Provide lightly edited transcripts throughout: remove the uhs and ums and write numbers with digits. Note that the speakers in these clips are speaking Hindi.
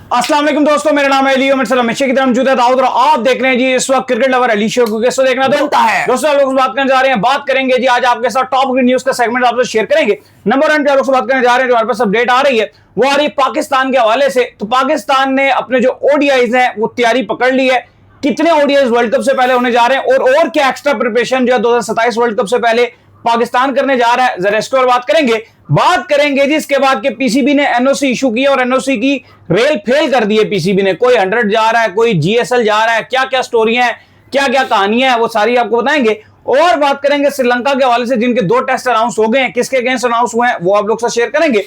अस्सलाम वालेकुम दोस्तों, मेरा नाम है अली और हमेशा की तरह मौजूद है दाऊद और आप देख रहे हैं जी इस वक्त क्रिकेट लवर अली शो को। कैसे देखना बनता है दोस्तों, आप लोग बात करने जा रहे हैं, बात करेंगे जी आज आपके साथ टॉप न्यूज का सेगमेंट आपसे शेयर करेंगे। नंबर 1 पे आप लोग बात करने जा रहे हैं, जो हमारे पास अपडेट आ रही है वो आ रही है पाकिस्तान के हवाले से। तो पाकिस्तान ने अपने जो ओडीआईज हैं वो तैयारी पकड़ ली है। कितने ओडीआईज वर्ल्ड कप से पहले होने जा रहे हैं और क्या एक्स्ट्रा प्रिपरेशन जो है 2027 वर्ल्ड कप से पहले पाकिस्तान करने जा रहा है, जरा इसके और बात करेंगे जी। इसके बाद के पीसीबी ने एनओसी इशू किया और एनओसी की रेल फेल कर दी है पीसीबी ने। कोई 100 जा रहा है, कोई जीएसएल जा रहा है, क्या क्या स्टोरियां हैं, क्या क्या कहानियां हैं, वो सारी आपको बताएंगे। और बात करेंगे श्रीलंका के हवाले से, जिनके 2 टेस्ट अनाउंस हो गए हैं, किसके अगेंस्ट अनाउंस हुए हैं वो आप लोग से शेयर करेंगे।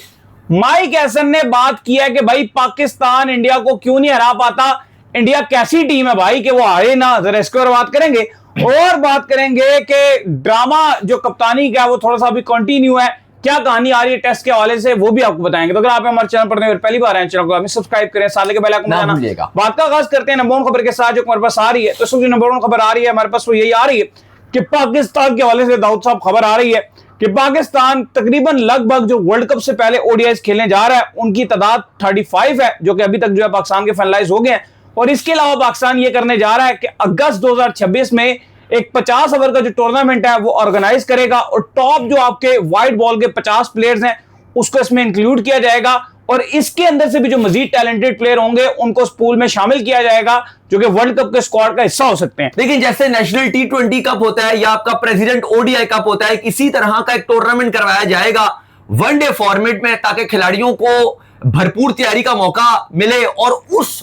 माइक हैसन ने बात किया है कि भाई पाकिस्तान इंडिया को क्यों नहीं हरा पाता, इंडिया कैसी टीम है भाई कि वो हारे ना, जरा इसके और बात करेंगे। और बात करेंगे कि ड्रामा जो कप्तानी का वो थोड़ा सा अभी कंटिन्यू है, क्या कहानी आ रही है टेस्ट के हवाले से वो भी आपको बताएंगे। तो अगर आप हमारे चैनल पर पहली बार आए चैनल को सब्सक्राइब करें, साले के बेल आइकन दबाना। बात का आगाज करते हैं नंबर 1 खबर के साथ जो हमारे पास आ रही है। तो सबसे नंबर 1 खबर आ रही है हमारे पास वो यही आ रही है कि पाकिस्तान के हवाले से दाऊद साहब खबर आ रही है कि पाकिस्तान तकरीबन लगभग जो वर्ल्ड कप से पहले ओडीआईज खेलने जा रहा है उनकी तादाद 35 है, जो कि अभी तक जो है पाकिस्तान के फाइनलाइज हो गए हैं। और इसके अलावा पाकिस्तान ये करने जा रहा है कि अगस्त 2026 में एक 50 ओवर का जो टूर्नामेंट है वो ऑर्गेनाइज करेगा और टॉप जो आपके वाइट बॉल के 50 प्लेयर्स हैं उसको इसमें इंक्लूड किया जाएगा। और इसके अंदर से भी जो मजीद टैलेंटेड प्लेयर होंगे उनको उस पूल में शामिल किया जाएगा, जो कि वर्ल्ड कप के स्क्वाड का हिस्सा हो सकते हैं। लेकिन जैसे नेशनल T20 कप होता है या आपका प्रेसिडेंट ओडीआई कप होता है, इसी तरह का एक टूर्नामेंट करवाया जाएगा वनडे फॉर्मेट में, ताकि खिलाड़ियों को भरपूर तैयारी का मौका मिले और उस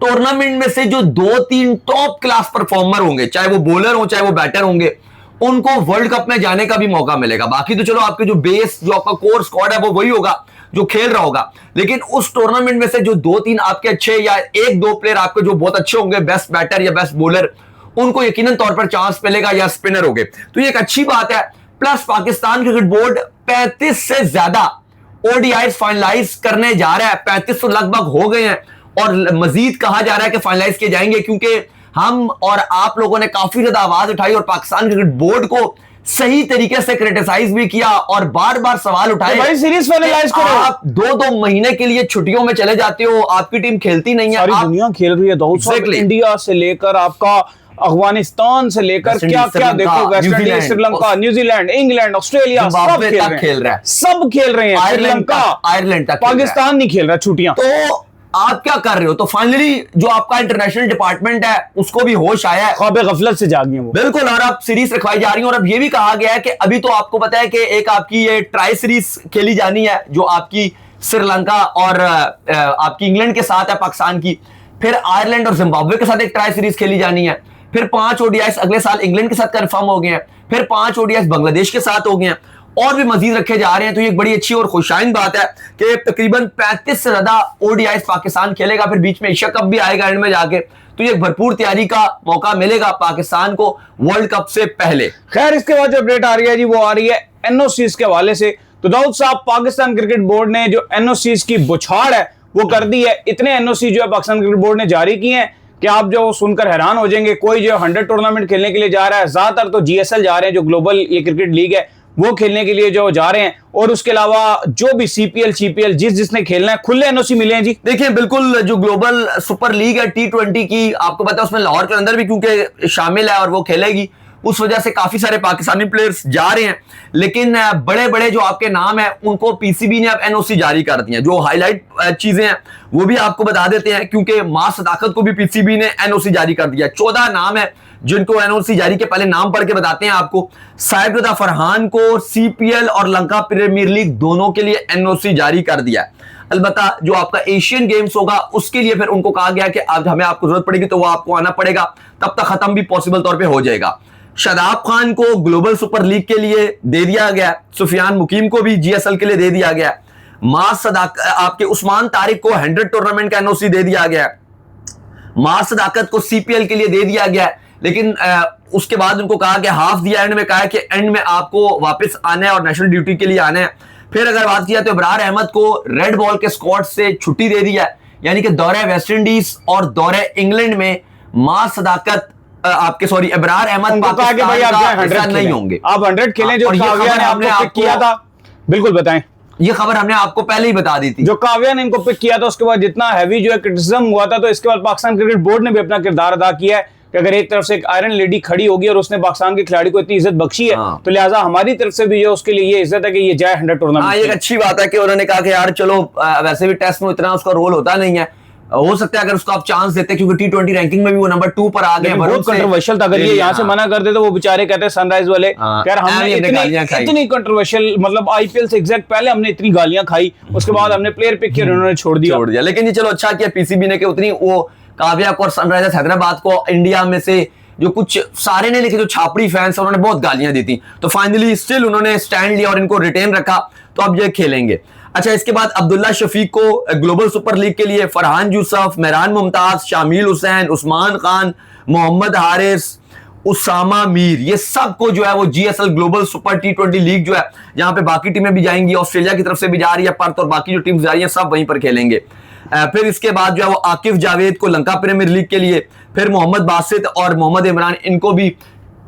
टूर्नामेंट में से जो 2-3 टॉप क्लास परफॉर्मर होंगे, चाहे वो बॉलर हो चाहे वो बैटर होंगे, उनको वर्ल्ड कप में जाने का भी मौका मिलेगा। बाकी तो चलो आपके जो बेस जो आपका कोर स्क्वाड है वो वही होगा जो खेल रहा होगा, लेकिन उस टूर्नामेंट में से जो 2-3 आपके अच्छे या 1-2 प्लेयर आपके जो बहुत अच्छे होंगे, बेस्ट बैटर या बेस्ट बॉलर, उनको यकीनन तौर पर चांस मिलेगा, या स्पिनर होंगे। तो ये एक अच्छी बात है। प्लस पाकिस्तान क्रिकेट बोर्ड 35 से ज्यादा ओडीआई फाइनलाइज करने जा रहा है। 35 तो लगभग हो गए हैं और मजीद कहा जा रहा है कि फाइनलाइज किए जाएंगे, क्योंकि हम और आप लोगों ने काफी ज्यादा आवाज उठाई और पाकिस्तान क्रिकेट बोर्ड को सही तरीके से क्रिटिसाइज भी किया और बार बार सवाल उठाए। भाई सीरीज फाइनलाइज करो, आप 2-2 महीने के लिए छुट्टियों में चले जाते हो, आपकी टीम खेलती नहीं है। सारी दुनिया खेल रही है दाऊद साहब, इंडिया से लेकर आपका अफगानिस्तान से लेकर क्या क्या देखो, West Indies, Sri Lanka, New Zealand, England, Australia सब खेल रहे हैं, सब खेल रहे हैं। श्रीलंका, आयरलैंड तक, पाकिस्तान नहीं खेल रहा छुट्टियां। तो आप क्या कर रहे हो? तो फाइनली जो आपका इंटरनेशनल डिपार्टमेंट है उसको भी होश आया है, ख्वाब गफलत से जागी है वो, बिल्कुल। और अब सीरीज रखवाई जा रही है और अब ये भी कहा गया है कि अभी तो आपको पता है कि एक आपकी ये ट्राई सीरीज खेली जानी है जो आपकी श्रीलंका और आपकी इंग्लैंड के साथ है पाकिस्तान की, फिर आयरलैंड और जिम्बाब्वे के साथ एक ट्राई सीरीज खेली जानी है, फिर 5 ओडीआईस अगले साल इंग्लैंड के साथ कंफर्म हो गए हैं, फिर 5 ओडीआईस बांग्लादेश के साथ हो गए हैं और भी मजीद रखे जा रहे हैं। तो ये एक बड़ी अच्छी और खुशाइन बात है कि तकरीबन 35 से ज्यादा ओडीआईस पाकिस्तान खेलेगा, फिर बीच में एशिया कप भी आएगा एंड में जाके, तो ये भरपूर तैयारी का मौका मिलेगा पाकिस्तान को वर्ल्ड कप से पहले। खैर इसके बाद जो अपडेट आ रही है जी वो आ रही है एनओसीज के हवाले से। तो दाऊद साहब, पाकिस्तान क्रिकेट बोर्ड ने जो एनओसीज की बुछाड़ है वो कर दी है। इतने एनओसी जो है पाकिस्तान क्रिकेट बोर्ड ने जारी किए हैं कि आप जो सुनकर हैरान हो जाएंगे। कोई जो 100 टूर्नामेंट खेलने के लिए जा रहा है, ज्यादातर तो जीएसएल जा रहे हैं, जो ग्लोबल ये क्रिकेट लीग है वो खेलने के लिए जो जा रहे हैं, और उसके अलावा जो भी सीपीएल सीपीएल जिसने खेलना है खुले एनओसी मिले हैं जी। देखिए बिल्कुल, जो ग्लोबल सुपर लीग है T20 की, आपको पता है उसमें लाहौर के अंदर भी क्योंकि शामिल है और वो खेलेगी, उस वजह से काफी सारे पाकिस्तानी प्लेयर्स जा रहे हैं। लेकिन बड़े बड़े जो आपके नाम है उनको पीसीबी ने अब एनओसी जारी कर दी है। जो हाईलाइट चीजें हैं वो भी आपको बता देते हैं, क्योंकि मां सदाकत को भी पीसीबी ने एनओसी जारी कर दिया। 14 नाम है जिनको एनओसी जारी के, पहले नाम पढ़ के बताते हैं आपको। साहिबजादा फरहान को सीपीएल और लंका प्रीमियर लीग दोनों के लिए एनओसी जारी कर दिया है। अलबत्ता जो आपका एशियन गेम्स होगा उसके लिए फिर उनको कहा गया कि आज हमें आपको जरूरत पड़ेगी तो वो आपको आना पड़ेगा, तब तक खत्म भी पॉसिबल तौर पे हो जाएगा। शादाब खान को ग्लोबल सुपर लीग के लिए दे दिया गया, सुफियान मुकीम को भी जीएसएल के लिए दे दिया गया, आपके उस्मान तारिक को 100 टूर्नामेंट का एनओसी दे दिया गया, मां सदाकत को सीपीएल के लिए दे दिया गया। लेकिन उसके बाद उनको कहा कि हाफ दिया, एंड में कहा कि एंड में आपको वापस आना है और नेशनल ड्यूटी के लिए आना है। फिर अगर बात किया तो इब्रार अहमद को रेड बॉल के स्क्वाड से छुट्टी दे दिया, यानी कि दौरे वेस्ट इंडीज और दौरे इंग्लैंड में मां सदाकत आपके सॉरी इब्रार अहमद कहा कि भाई आप 100 नहीं होंगे, आप 100 खेलें जो काव्या ने आपने किया था। बिल्कुल बताएं। ये खबर हमने आपको पहले ही बता दी थी। जो काव्या ने इनको पिक किया था उसके बाद जितना हैवी जो है क्रिटिसिज्म हुआ था, तो इसके बाद पाकिस्तान क्रिकेट बोर्ड ने भी अपना किरदार अदा किया है कि अगर एक तरफ से एक आयरन लेडी खड़ी होगी और उसने पाकिस्तान के खिलाड़ी को इतनी इज्जत बख्शी है, तो लिहाजा हमारी तरफ से भी जो उसके लिए ये इज्जत है कि ये जाए 100 टूर्नामेंट। ये अच्छी बात है कि उन्होंने कहा कि यार चलो वैसे भी टेस्ट में इतना उसका रोल होता नहीं है, हो सकता है अगर उसको आप चांस देते, क्योंकि T20 रैंकिंग में भी वो नंबर 2 पर आ गए। बहुत कंट्रोवर्शियल था, अगर ये यहाँ से मना कर देते वो बेचारे कहते सनराइज वाले यार हमने इतनी कंट्रोवर्शियल, मतलब आईपीएल से एग्जैक्ट पहले हमने इतनी गालियां खाई, उसके बाद हमने प्लेयर पिक किया, उन्होंने छोड़ दिया। लेकिन ये चलो अच्छा किया पीसीबी ने कि उतनी वो काव्या को और सनराइजर्स हैदराबाद को इंडिया में से जो कुछ सारे ने, लेकिन जो छापड़ी फैंस उन्होंने बहुत गालियां दी थी, तो फाइनली स्टिल उन्होंने स्टैंड लिया और इनको रिटेन रखा, तो अब ये खेलेंगे। अच्छा, इसके बाद अब्दुल्ला शफीक को ग्लोबल सुपर लीग के लिए फरहान यूसुफ, मेहरान मुमताज, शामिल हुसैन, उस्मान खान, मोहम्मद हारिस, उसामा मीर, ये सब को जो है वो GSL global super T20 league जो है, जहां पे बाकी टीमें भी जाएंगी, ऑस्ट्रेलिया की तरफ से भी जा रही है पर्थ, और बाकी जो टीम्स जा रही हैं सब वहीं पर खेलेंगे। फिर इसके बाद जो है वो आकिफ जावेद को लंका प्रीमियर लीग के लिए, फिर मोहम्मद बासित और मोहम्मद इमरान इनको भी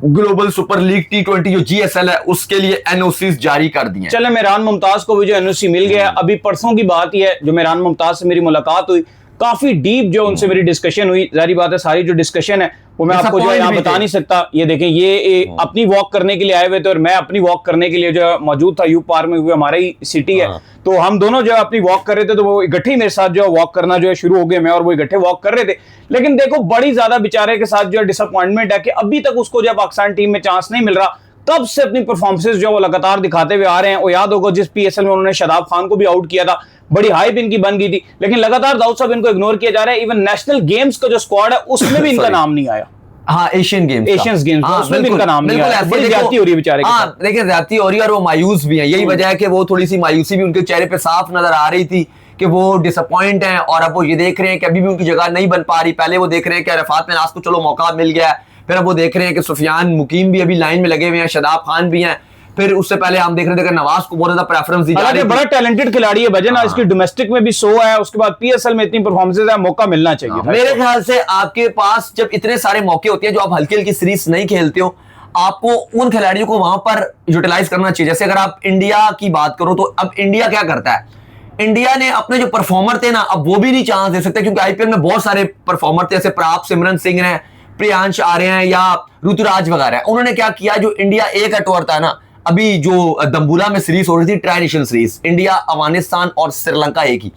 ग्लोबल सुपर लीग T20 जो जीएसएल है उसके लिए एनओसीज जारी कर दिए। चले, मेहरान मुमताज को भी जो एनओसी मिल गया। अभी परसों की बात ही है, जो मेहरान मुमताज से मेरी मुलाकात हुई, काफी डीप जो उनसे मेरी डिस्कशन हुई। जारी बात है सारी जो डिस्कशन है वो मैं आपको जो है यहाँ बता नहीं सकता। ये देखें, ये अपनी वॉक करने के लिए आए हुए थे और मैं अपनी वॉक करने के लिए जो मौजूद था यूप पार्क में, क्योंकि हमारा ही सिटी है, तो हम दोनों जो है अपनी वॉक कर रहे थे, तो वो इकट्ठे मेरे साथ जो है वॉक करना जो है शुरू हो गए, मैं और वो इकट्ठे वॉक कर रहे थे। लेकिन देखो, बड़ी ज्यादा बेचारे के साथ जो है डिसअपॉइंटमेंट है कि अभी तक उसको जो है पाकिस्तान टीम में चांस नहीं मिल रहा। तब से अपनी परफॉर्मेंसेस जो वो लगातार दिखाते हुए आ रहे हैं। वो याद होगा जिस पीएसएल में उन्होंने शादाब खान को भी आउट किया था, बड़ी हाइप इनकी बन गई थी, लेकिन लगातार दाऊद साहब इनको इग्नोर किया जा रहा है। इवन नेशनल गेम्स का जो स्क्वाड है उसमें भी इनका नाम नहीं आया। हाँ, एशियन गेम्स उसमें भी इनका नाम नहीं आया। बड़ी ज्यादती हो रही है बेचारे के साथ। देखिए, ज्यादती हो रही है और वो मायूस भी है। यही वजह है कि वो थोड़ी सी मायूसी भी उनके चेहरे पे साफ नजर आ रही थी कि वो डिसअपॉइंट हैं, और अब वो ये देख रहे हैं कि अभी भी उनकी जगह नहीं बन पा रही। पहले वो देख रहे हैं कि अरफात मिनास को चलो मौका मिल गया है, फिर अब वो देख रहे हैं कि सुफियान मुकीम भी अभी लाइन में लगे हुए हैं, शादाब खान भी हैं, फिर उससे पहले हम देख रहे थे कि नवाज को बहुत ज्यादा प्रेफरेंस दी जा रही है। बड़ा टैलेंटेड खिलाड़ी है भजन, इसकी डोमेस्टिक में भी 100 है, उसके बाद पीएसएल में इतनी परफॉर्मेंसेस है, मौका मिलना चाहिए। मेरे ख्याल से आपके पास जब इतने सारे मौके होते हैं जो आप हल्की हल्की सीरीज नहीं खेलते हो, आपको उन खिलाड़ियों को वहां पर यूटिलाइज करना चाहिए। जैसे अगर आप इंडिया की बात करो तो अब इंडिया क्या करता है, इंडिया ने अपने जो परफॉर्मर थे ना, अब वो भी नहीं चांस दे सकते, क्योंकि आईपीएल में बहुत सारे परफॉर्मर थे, जैसे प्राप सिमरन सिंह हैं, प्रियांश आ रहे हैं या ऋतुराज वगैरह। उन्होंने क्या किया, जो इंडिया ए का टूर था ना, अभी जो दम्बुला में सीरीज हो रही थी, tri nation series, India, Afghanistan और श्रीलंका एक ही,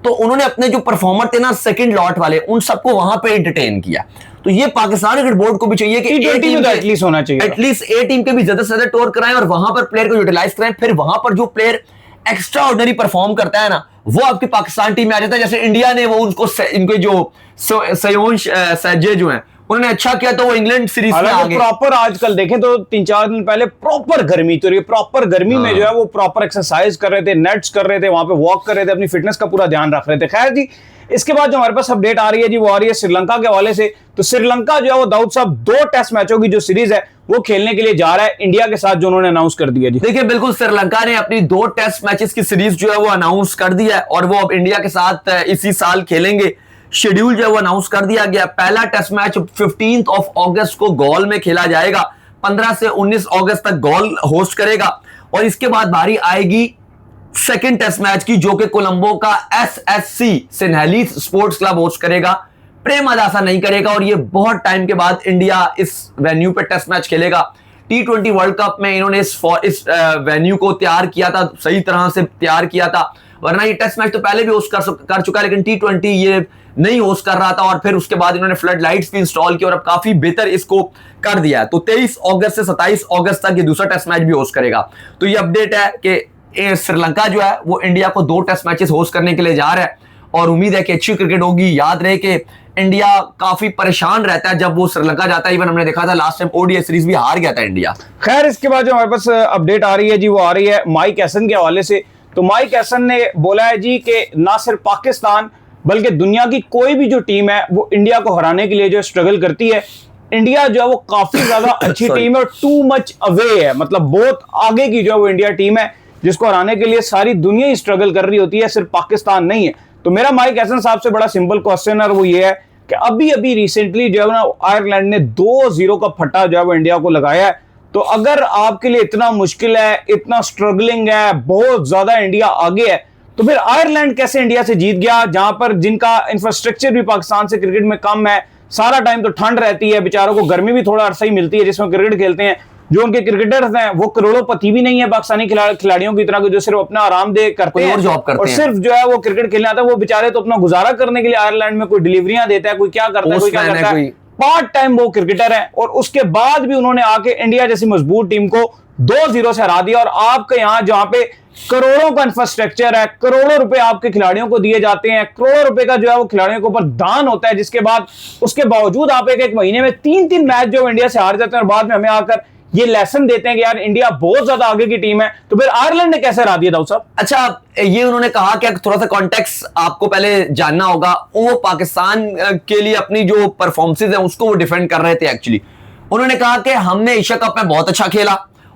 तो उन्होंने अपने जो परफॉर्मर थे ना सेकंड लॉट वाले, उन सबको वहां पे एंटरटेन किया। तो ये पाकिस्तान क्रिकेट बोर्ड को भी चाहिए कि एटलीस्ट होना चाहिए, एटलीस्ट ए टीम के भी ज्यादा से ज्यादा टूर कराएं और वहां पर प्लेयर को यूटिलाइज कराएं। फिर वहां पर जो प्लेयर एक्स्ट्रा ऑर्डिनरी परफॉर्म करता है ना, वो आपकी पाकिस्तान टीम में आ जाता है। जैसे इंडिया ने वो उनको इनके जो सयोंश सैजे जो हैं, उन्होंने अच्छा किया तो वो इंग्लैंड सीरीज में आ गए। प्रॉपर आजकल देखें तो 3-4 दिन पहले प्रॉपर गर्मी, तो ये प्रॉपर गर्मी में जो है वो प्रॉपर एक्सरसाइज कर रहे थे, नेट्स कर रहे थे, वहां पे वॉक कर रहे थे, अपनी फिटनेस का पूरा ध्यान रख रहे थे। खैर जी, इसके बाद जो हमारे पास अपडेट आ रही है जी, वो आ रही है श्रीलंका के हवाले से। तो श्रीलंका जो है वो दाऊद साहब 2 टेस्ट मैचों की जो सीरीज है वो खेलने के लिए जा रहा है इंडिया के साथ, जो उन्होंने अनाउंस कर दिया जी। देखिए, बिल्कुल श्रीलंका ने अपनी 2 टेस्ट मैचेस की सीरीज जो है वो अनाउंस कर दिया है और वो अब इंडिया के साथ इसी साल खेलेंगे। शेड्यूल जो है वो अनाउंस कर दिया गया। पहला टेस्ट मैच 15 अगस्त को गॉल में खेला जाएगा, 15 से 19 अगस्त तक गॉल होस्ट करेगा, और इसके बाद बारी आएगी सेकंड टेस्ट मैच की, जो कि कोलंबो का SSC सिन्हैली स्पोर्ट्स क्लब होस्ट करेगा। प्रेमदासा नहीं करेगा, और ये बहुत टाइम के बाद इंडिया इस वेन्यू पे टेस्ट मैच खेलेगा। T20 वर्ल्ड कप में इन्होंने इस वेन्यू को तैयार किया था, सही तरह से तैयार किया था, वरना ये टेस्ट मैच तो पहले भी होस्ट कर चुका है, लेकिन T20 ये नहीं होस्ट कर रहा था, और फिर उसके बाद इन्होंने फ्लड लाइट्स भी इंस्टॉल की और अब काफी बेहतर इसको कर दिया है। तो 23 अगस्त से 27 अगस्त तक ये दूसरा टेस्ट मैच भी होस्ट करेगा। तो ये अपडेट है कि श्रीलंका जो है वो इंडिया को 2 टेस्ट मैचेस होस्ट करने के लिए जा रहा है, और उम्मीद है कि अच्छी क्रिकेट होगी। याद रहे कि इंडिया काफी परेशान रहता है जब वो श्रीलंका जाता है। इवन हमने देखा था लास्ट टाइम ओडीआई सीरीज भी हार गया था इंडिया। खैर, इसके बाद जो हमारे पास अपडेट आ रही है जी, वो आ रही है माइक हैसन के हवाले से। तो माइक हैसन ने बोला है जी कि ना सिर्फ पाकिस्तान बल्कि दुनिया की कोई भी जो टीम है वो इंडिया को हराने के लिए जो स्ट्रगल करती है। इंडिया जो है वो काफी ज्यादा अच्छी टीम है और टू मच अवे है, मतलब बहुत आगे की जो है वो इंडिया टीम है, जिसको हराने के लिए सारी दुनिया ही स्ट्रगल कर रही होती है, सिर्फ पाकिस्तान नहीं है। तो मेरा माइक हैसन साहब से बड़ा सिंपल क्वेश्चन है, और वो ये है कि अभी रिसेंटली जो है ना आयरलैंड ने 2-0 का फट्टा जो है वो इंडिया को लगाया है, तो अगर आपके लिए इतना मुश्किल है, इतना स्ट्रगलिंग है, बहुत ज्यादा इंडिया आगे है, तो फिर आयरलैंड कैसे इंडिया से जीत गया, जहां पर जिनका इंफ्रास्ट्रक्चर भी पाकिस्तान से क्रिकेट में कम है, सारा टाइम तो ठंड रहती है, बेचारों को गर्मी भी थोड़ा सही मिलती है जिसमें क्रिकेट खेलते हैं। जो उनके क्रिकेटर्स हैं वो करोड़ोंपति भी नहीं है पाकिस्तानी खिलाड़ियों की तरह, जो सिर्फ अपना आरामदेह करते हैं और जॉब करते और हैं, सिर्फ जो है वो क्रिकेट खेलने आता है। वो बेचारे तो अपना गुजारा करने के लिए आयरलैंड में कोई डिलीवरियां देता है, कोई क्या करता है, कोई क्या करता है, पार्ट टाइम वो क्रिकेटर है। और उसके बाद भी उन्होंने आके इंडिया जैसी मजबूत टीम को 2-0 से हरा दिया। और आपके यहाँ जहां पे करोड़ों का इंफ्रास्ट्रक्चर है, करोड़ों रुपए आपके खिलाड़ियों को दिए जाते हैं, करोड़ों रुपए का जो है वो खिलाड़ियों के ऊपर दान होता है, जिसके बाद उसके बावजूद आप एक महीने में 3-3 मैच जो इंडिया से हार जाते हैं और बाद में हमें आकर ये लेसन देते हैं कि यार इंडिया बहुत ज्यादा आगे की टीम है। तो फिर आयरलैंड ने कैसे हरा दिया दाऊद साहब? अच्छा, ये उन्होंने कहा कि थोड़ा सा कॉन्टेक्स्ट आपको पहले जानना होगा। वो पाकिस्तान के लिए अपनी जो परफॉर्मेंसेज है उसको वो डिफेंड कर रहे थे। एक्चुअली उन्होंने कहा कि हमने एशिया कप में बहुत अच्छा खेला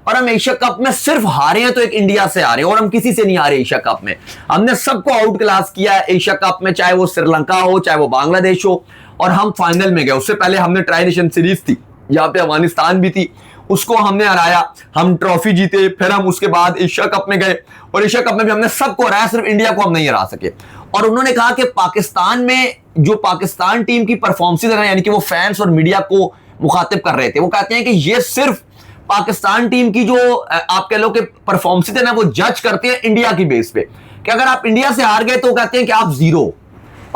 और हम एशिया कप में सिर्फ हारे हैं तो एक इंडिया से हारे, और हम किसी से नहीं हारे एशिया कप में। हमने सबको आउट क्लास किया है एशिया कप में, चाहे वो श्रीलंका हो चाहे वो बांग्लादेश हो, और हम फाइनल में गए। उससे पहले हमने ट्राई नेशन सीरीज थी जहां पे अफगानिस्तान भी थी, उसको हमने हराया, हम ट्रॉफी जीते, फिर हम उसके बाद एशिया कप में गए और एशिया कप में भी हमने सबको हराया, सिर्फ इंडिया को हम नहीं हरा सके। और उन्होंने कहा कि पाकिस्तान में जो पाकिस्तान टीम की परफॉर्मेंसेज है, यानी कि वो फैंस और मीडिया को मुखातिब कर रहे थे, वो कहते हैं कि ये सिर्फ पाकिस्तान टीम की जो आप कह लो कि परफॉर्मेंसेज है ना, वो जज करते हैं इंडिया की बेस पे, कि अगर आप इंडिया से हार गए तो वो कहते हैं कि आप जीरो,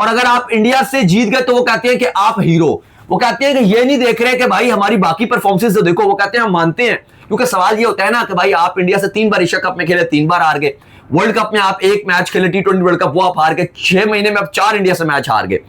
और अगर आप इंडिया से जीत गए तो वो कहते हैं कि आप हीरो। वो कहते हैं कि ये नहीं देख रहे कि भाई हमारी बाकी परफॉर्मेंसेस तो देखो। वो कहते हैं हम मानते हैं, क्योंकि सवाल ये होता है ना कि भाई आप इंडिया से 3 बार एशिया कप में खेले, 3 बार हार गए, वर्ल्ड कप में आप 1 मैच खेले, T20 वर्ल्ड कप, वो आप हार गए, 6 महीने में आप 4 इंडिया से मैच हार गए।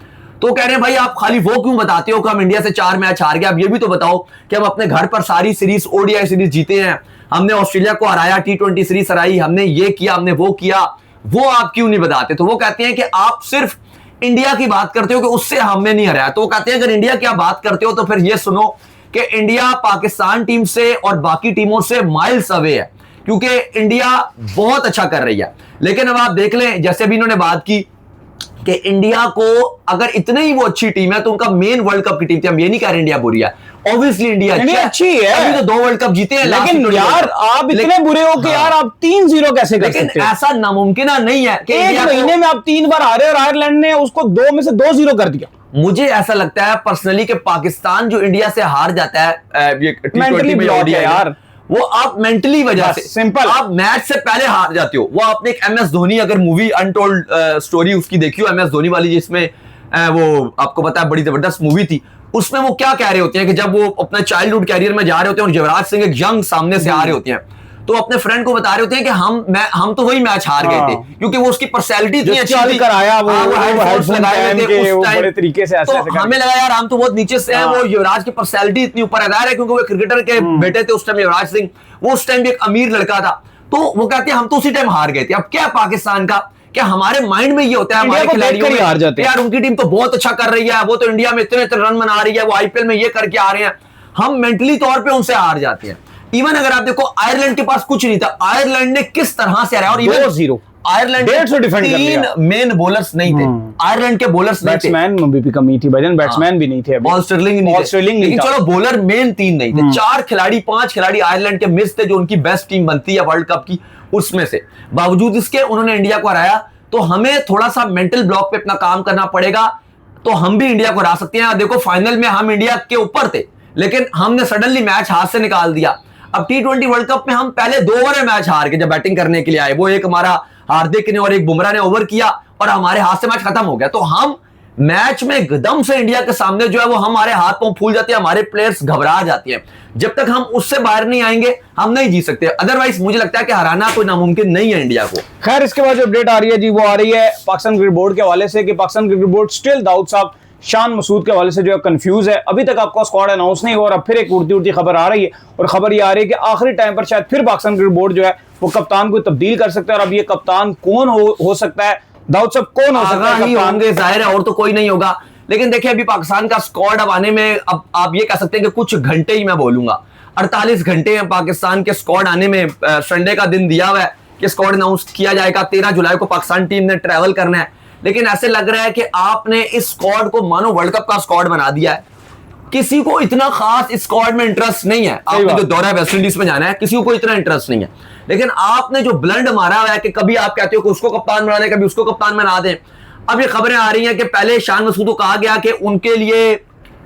तो कह रहे हैं भाई आप खाली वो क्यों बताते हो कि हम इंडिया से 4 मैच हार गए, आप ये भी तो बताओ कि हम अपने घर पर सारी सीरीज, ODI सीरीज जीते हैं, हमने ऑस्ट्रेलिया को हराया, T20 सीरीज हराई, हमने ये किया, हमने वो किया, वो आप क्यों नहीं बताते? तो वो कहते हैं कि आप सिर्फ इंडिया की बात करते हो कि उससे हमने नहीं हराया। तो वो कहते हैं अगर इंडिया की आप बात करते हो तो फिर ये सुनो कि इंडिया पाकिस्तान टीम से और बाकी टीमों से माइल्स अवे है, क्योंकि इंडिया बहुत अच्छा कर रही है। लेकिन अब आप देख लें, जैसे भी इन्होंने बात की कि इंडिया को अगर इतनी ही वो अच्छी टीम है तो उनका मेन वर्ल्ड कप की टीम थी। हम ये नहीं कह रहे इंडिया बुरी है, ऑब्वियसली इंडिया अच्छी है, अभी तो 2 वर्ल्ड कप जीते हैं। लेकिन यार आप इतने बुरे हो कि यार आप 3-0 कैसे कर सकते हो? लेकिन ऐसा नामुमकिन नहीं है कि एक महीने में आप 3 बार हारे और आयरलैंड ने उसको 2 में से 2-0 कर दिया। मुझे ऐसा लगता है पर्सनली कि पाकिस्तान जो इंडिया से हार जाता है मेंटली ब्लॉक है यार, वो आप मेंटली वजह से, सिंपल, आप मैच से पहले हार जाते हो। वो आपने एक MS धोनी अगर मूवी अनटोल्ड स्टोरी उसकी देखी हो, MS धोनी वाली, जिसमें वो आपको पता है बड़ी जबरदस्त मूवी थी, उसमें वो क्या कह रहे होते हैं कि जब वो अपने चाइल्डहुड कैरियर में जा रहे होते हैं और युवराज सिंह एक यंग सामने से आ रहे होते हैं, तो अपने फ्रेंड को बता रहे होते हैं कि हम तो वही मैच हार गए थे, क्योंकि वो उसकी पर्सनैलिटी इतनी अच्छी थी, कराया वो हेडफोन्स लगाए थे उस टाइम, बड़े तरीके से ऐसे तो हमें लगा यार हम तो बहुत नीचे से हैं, वो युवराज की पर्सनैलिटी इतनी ऊपर है, क्योंकि वो क्रिकेटर के बेटे थे उस टाइम, युवराज सिंह, वो उस टाइम भी एक अमीर लड़का था। तो वो कहते हैं हम तो उसी टाइम हार गए थे। अब क्या पाकिस्तान का, क्या हमारे माइंड में ये होता है हमारे खिलाड़ियों में, हार जाते हैं यार उनकी टीम तो बहुत अच्छा कर रही है, वो तो इंडिया में इतने रन बना रही है, वो IPL में ये करके आ रहे हैं, हम मेंटली तौर पे उनसे हार जाते हैं। इवन अगर आप देखो आयरलैंड के पास कुछ नहीं था, आयरलैंड ने किस तरह से हराया, और इवन 2-0 आयरलैंड 3 मेन बॉलर्स नहीं थे, आयरलैंड के बॉलर्स नहीं थे, बैट्समैन भी कमी थी भाईजान, बैट्समैन भी नहीं थे, बॉल स्टर्लिंग नहीं थे, लेकिन चलो बॉलर मेन 3 नहीं थे, 4 खिलाड़ी 5 खिलाड़ी आयरलैंड के मिस थे जो उनकी बेस्ट टीम बनती है वर्ल्ड कप की, उसमें से बावजूद इसके उन्होंने इंडिया को हराया। तो हमें थोड़ा सा मेंटल ब्लॉक पे अपना काम करना पड़ेगा, तो हम भी इंडिया को हरा सकते हैं। देखो फाइनल में हम इंडिया के ऊपर थे, लेकिन हमने सडनली मैच हाथ से निकाल दिया। अब T20 वर्ल्ड कप में हम पहले 2 ओवर में मैच हार के जब बैटिंग करने के लिए आए, वो एक हमारा हार्दिक ने और एक बुमराह ने ओवर किया और हमारे हाथ से मैच खत्म हो गया। तो हम मैच में एकदम से इंडिया के सामने जो है वो हमारे हाथ पांव फूल जाते हैं, हमारे प्लेयर्स घबरा जाते हैं। जब तक हम उससे बाहर नहीं आएंगे हम नहीं जीत सकते। अदरवाइज मुझे लगता है कि हराना कोई नामुमकिन नहीं है इंडिया को। खैर इसके बाद जो अपडेट आ रही है जी वो आ रही है पाकिस्तान क्रिकेट बोर्ड के हवाले से कि Pakistan cricket board still Dawood साहब शान मसूद के हवाले से जो है कंफ्यूज है। अभी तक आपका स्क्वाड अनाउंस नहीं हुआ और अब फिर एक उड़ती उड़ती खबर आ रही है, और खबर ये आ रही है कि आखिरी टाइम पर शायद फिर पाकिस्तान क्रिकेट बोर्ड जो है वो कप्तान को तब्दील कर सकता है। और अब ये कप्तान कौन हो सकता है दाऊद साहब, कौन हो सकता है कप्तान? जाहिर है और तो कोई नहीं होगा, लेकिन देखिए अभी पाकिस्तान का स्क्वाड अब आने में, अब आप ये कह सकते हैं कि कुछ घंटे ही मैं बोलूंगा, 48 घंटे हैं पाकिस्तान के स्क्वाड आने में। संडे का दिन दिया हुआ है कि स्क्वाड अनाउंस किया जाएगा, 13 जुलाई को पाकिस्तान टीम ने ट्रैवल करना है। लेकिन ऐसे लग रहा है कि आपने इस स्क्वाड को मानो वर्ल्ड कप का स्क्वाड बना दिया है। किसी को इतना खास स्क्वाड में इंटरेस्ट नहीं है। आपने जो दौरा वेस्ट इंडीज में जाना है, किसी को इतना इंटरेस्ट नहीं है, लेकिन आपने जो ब्लंड मारा हुआ है कि कभी आप कहते हो कि उसको कप्तान बना दें, कभी उसको कप्तान बना दें। अब ये खबरें आ रही हैं कि पहले शान मसूद को कहा गया कि उनके लिए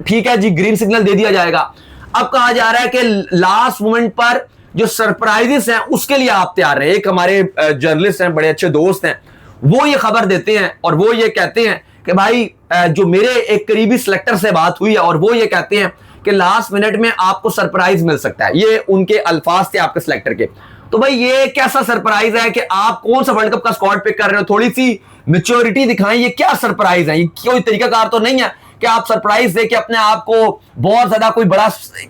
ठीक है जी, ग्रीन सिग्नल दे दिया जाएगा। अब कहा जा रहा है कि लास्ट मोमेंट पर जो सरप्राइजेस हैं उसके लिए आप तैयार रहे। एक हमारे जर्नलिस्ट हैं, बड़े अच्छे दोस्त हैं, वो ये खबर देते हैं और वो ये कहते हैं कि भाई जो मेरे एक करीबी सिलेक्टर से बात हुई है और वो ये कहते हैं कि लास्ट मिनट में आपको सरप्राइज मिल सकता है। ये उनके अल्फाज थे आपके सिलेक्टर के। तो भाई ये कैसा सरप्राइज है कि आप कौन सा वर्ल्ड कप का स्क्वाड पिक कर रहे हो? थोड़ी सी मैच्योरिटी दिखाएं। ये क्या सरप्राइज है? ये कोई तरीकाकार तो नहीं है कि आप सरप्राइज दे के अपने आप को बहुत ज्यादा कोई बड़ा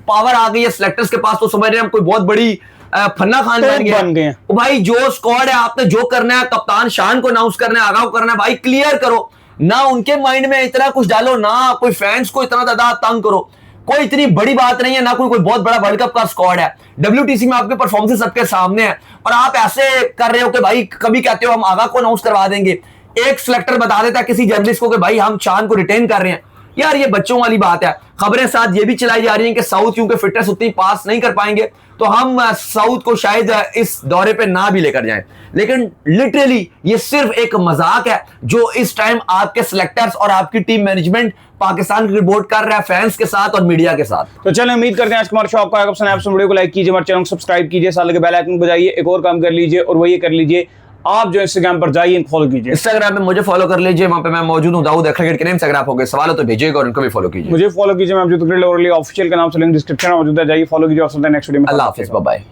पावर आ गई है सिलेक्टर्स के पास तो समझ रहे हैं हम कोई बहुत बड़ी फन्ना खान बन गए। भाई जो स्क्वाड है, आपने जो करना है, कप्तान शान को अनाउंस करना है, आगाह करना है, भाई क्लियर करो ना। उनके माइंड में इतना कुछ डालो ना, कोई फैंस को इतना ज्यादा तंग करो। कोई इतनी बड़ी बात नहीं है ना, कोई बहुत बड़ा वर्ल्ड कप का स्क्वाड है। WTC में आपके परफॉर्मेंस सबके सामने है और आप ऐसे कर रहे हो कि भाई कभी कहते हो हम आगाह को अनाउंस करवा देंगे, एक सिलेक्टर बता देता है किसी जर्नलिस्ट को कि भाई हम शान को रिटेन कर रहे हैं। यार ये बच्चों वाली बात है। खबरें साथ ये भी चलाई जा रही हैं कि साउथ क्योंकि फिटनेस उतनी पास नहीं कर पाएंगे तो हम साउथ को शायद इस दौरे पे ना भी लेकर जाएं। लेकिन लिटरली ये सिर्फ एक मजाक है जो इस टाइम आपके सिलेक्टर्स और आपकी team management Pakistan cricket board कर रहा है फैंस के साथ और मीडिया के साथ। तो चलें, उम्मीद करते हैं आज हमारे शो आपको आएगा पसंद। वीडियो को लाइक कीजिए, हमारे चैनल को सब्सक्राइब कीजिए, साल के बेल आइकन को बजाइए, एक और काम कर लीजिए और वो ये कर लीजिए, आप जो इंस्टाग्राम पर जाइए फॉलो कीजिए। इंस्टाग्राम पे मुझे फॉलो कर लीजिए, वहां पे मैं मौजूद हूं। दाऊद क्रिकेट के नेम से अगर आप हो गए सवाल हो तो भेजिएगा और उनको भी फॉलो कीजिए। मुझे फॉलो कीजिए, मैं ऑफिशियल का नाम से लिंक डिस्क्रिप्शन में मौजूद है, जाइए फॉलो कीजिए और सुनते हैं नेक्स्ट वीडियो में। अल्लाह हाफिज़, बाय बाय।